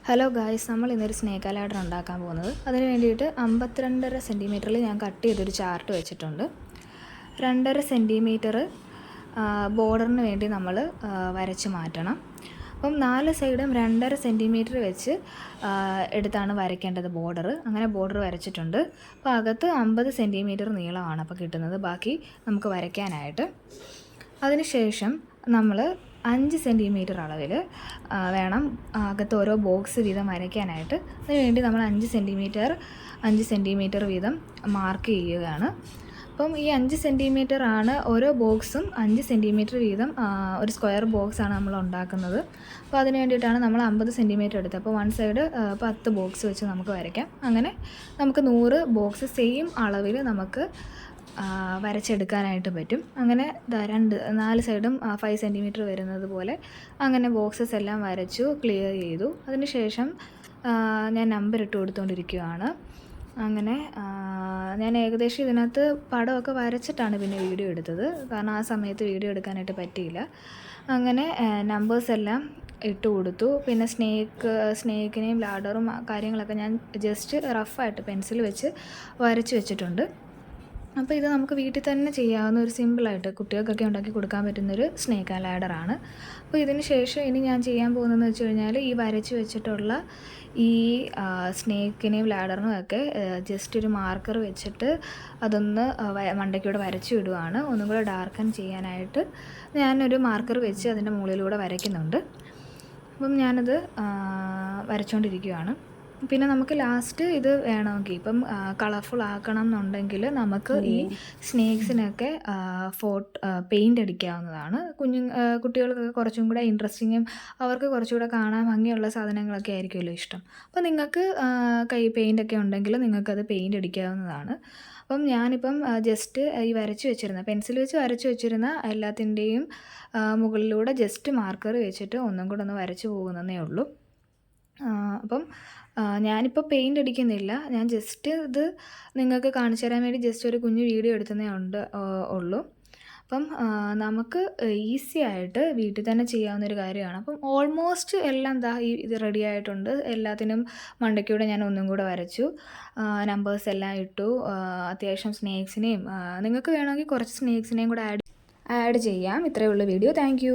Hello guys, നമ്മൾ ഇന്നൊരു snake ladder ഉണ്ടാക്കാൻ പോകുന്നത്. അതിന് വേണ്ടിയിട്ട് 52.5 സെൻറ്റിമീറ്ററിൽ ഞാൻ കട്ട് ചെയ്തൊരു ചാർട്ട് വെച്ചിട്ടുണ്ട്. 2.5 സെൻറ്റിമീറ്റർ ബോർഡറിന് വേണ്ടി നമ്മൾ വരച്ച് മാറ്റണം. അപ്പം 4 സൈഡും 2.5 സെൻറ്റിമീറ്റർ വെച്ച് എടുത്താണ് വരയ്ക്കേണ്ടത് ബോർഡർ. അങ്ങനെ ബോർഡർ വരച്ചിട്ടുണ്ട്. അപ്പോൾ അകത്ത് 50 സെൻറ്റിമീറ്റർ നീളമാണ് അപ്പോൾ കിട്ടുന്നത്, ബാക്കി നമുക്ക് വരയ്ക്കാനായിട്ട്. അതിനുശേഷം നമ്മൾ 5 സെൻറ്റിമീറ്റർ അളവിൽ വേണം അകത്ത് ഓരോ ബോക്സ് വീതം വരയ്ക്കാനായിട്ട്. അതിനുവേണ്ടി നമ്മൾ 5 സെൻറ്റിമീറ്റർ വീതം മാർക്ക് ചെയ്യുകയാണ്. അപ്പം ഈ 5 സെൻറ്റിമീറ്റർ ആണ് ഓരോ ബോക്സും 5 സെൻറ്റിമീറ്റർ വീതം ഒരു സ്ക്വയർ ബോക്സാണ് നമ്മൾ ഉണ്ടാക്കുന്നത്. അപ്പോൾ അതിന് വേണ്ടിയിട്ടാണ് നമ്മൾ 50 സെൻറ്റിമീറ്റർ എടുത്തത്. അപ്പോൾ വൺ സൈഡ് 10 ബോക്സ് വെച്ച് നമുക്ക് വരയ്ക്കാം. അങ്ങനെ നമുക്ക് 100 ബോക്സ് സെയിം അളവിൽ നമുക്ക് വരച്ചെടുക്കാനായിട്ട് പറ്റും. അങ്ങനെ 4 സൈഡും 5 സെൻറ്റിമീറ്റർ വരുന്നത് പോലെ അങ്ങനെ ബോക്സസ് എല്ലാം വരച്ചു ക്ലിയർ ചെയ്തു. അതിനുശേഷം ഞാൻ നമ്പർ ഇട്ട് കൊടുത്തുകൊണ്ടിരിക്കുകയാണ്. അങ്ങനെ ഞാൻ ഏകദേശം ഇതിനകത്ത് പടമൊക്കെ വരച്ചിട്ടാണ് പിന്നെ വീഡിയോ എടുത്തത്, കാരണം ആ സമയത്ത് വീഡിയോ എടുക്കാനായിട്ട് പറ്റിയില്ല. അങ്ങനെ നമ്പേഴ്സ് എല്ലാം ഇട്ട് കൊടുത്തു. പിന്നെ സ്നേക്കിനെയും ലാഡറും കാര്യങ്ങളൊക്കെ ഞാൻ ജസ്റ്റ് റഫായിട്ട് പെൻസിൽ വെച്ച് വരച്ച് വെച്ചിട്ടുണ്ട്. അപ്പോൾ ഇത് നമുക്ക് വീട്ടിൽ തന്നെ ചെയ്യാവുന്ന ഒരു സിമ്പിളായിട്ട് കുട്ടികൾക്കൊക്കെ ഉണ്ടാക്കി കൊടുക്കാൻ പറ്റുന്നൊരു സ്നേക്ക് ലാഡറാണ്. അപ്പോൾ ഇതിന് ശേഷം ഇനി ഞാൻ ചെയ്യാൻ പോകുന്നതെന്ന് വെച്ച് കഴിഞ്ഞാൽ ഈ വരച്ച് വെച്ചിട്ടുള്ള ഈ സ്നേക്കിനെയും ലാഡറിനും ഒക്കെ ജസ്റ്റ് ഒരു മാർക്കർ വെച്ചിട്ട് അതൊന്ന് മണ്ടയ്ക്കൂടെ വരച്ചു വിടുവാണ്. ഒന്നും കൂടെ ഡാർക്കൻ ചെയ്യാനായിട്ട് ഞാനൊരു മാർക്കർ വെച്ച് അതിൻ്റെ മുകളിലൂടെ വരയ്ക്കുന്നുണ്ട്. അപ്പം ഞാനത് വരച്ചുകൊണ്ടിരിക്കുകയാണ്. പിന്നെ നമുക്ക് ലാസ്റ്റ് ഇത് വേണമെങ്കിൽ ഇപ്പം കളർഫുൾ ആക്കണം എന്നുണ്ടെങ്കിൽ നമുക്ക് ഈ സ്നേക്സിനൊക്കെ പെയിൻ്റ് അടിക്കാവുന്നതാണ്. കുട്ടികൾക്കൊക്കെ കുറച്ചും കൂടെ ഇൻട്രസ്റ്റിങ്ങും അവർക്ക് കുറച്ചുകൂടെ കാണാൻ ഭംഗിയുള്ള സാധനങ്ങളൊക്കെ ആയിരിക്കുമല്ലോ ഇഷ്ടം. അപ്പോൾ നിങ്ങൾക്ക് കൈ പെയിൻ്റൊക്കെ ഉണ്ടെങ്കിൽ നിങ്ങൾക്കത് പെയിൻ്റ് അടിക്കാവുന്നതാണ്. അപ്പം ഞാനിപ്പം ജസ്റ്റ് ഈ പെൻസിൽ വെച്ച് വരച്ച് വെച്ചിരുന്ന എല്ലാത്തിൻ്റെയും മുകളിലൂടെ ജസ്റ്റ് മാർക്കർ വെച്ചിട്ട് ഒന്നും കൂടെ ഒന്ന് വരച്ച് പോകുന്നതേ ഉള്ളൂ. അപ്പം ഞാനിപ്പോൾ പെയിൻ്റ് അടിക്കുന്നില്ല, ഞാൻ ജസ്റ്റ് ഇത് നിങ്ങൾക്ക് കാണിച്ചു തരാൻ വേണ്ടി ജസ്റ്റ് ഒരു കുഞ്ഞു വീഡിയോ എടുത്തതേ ഉള്ളൂ. അപ്പം നമുക്ക് ഈസി ആയിട്ട് വീട്ടിൽ തന്നെ ചെയ്യാവുന്നൊരു കാര്യമാണ്. അപ്പം ഓൾമോസ്റ്റ് എല്ലാം ഇത് റെഡി ആയിട്ടുണ്ട്. എല്ലാത്തിനും മണ്ടയ്ക്കൂടെ ഞാൻ ഒന്നും കൂടെ വരച്ചു, നമ്പേഴ്സ് എല്ലാം ഇട്ടു. അത്യാവശ്യം സ്നേക്സിനെയും നിങ്ങൾക്ക് വേണമെങ്കിൽ കുറച്ച് സ്നേക്സിനെയും കൂടെ ആഡ് ചെയ്യാം. ഇത്രയേ ഉള്ളൂ വീഡിയോ. താങ്ക്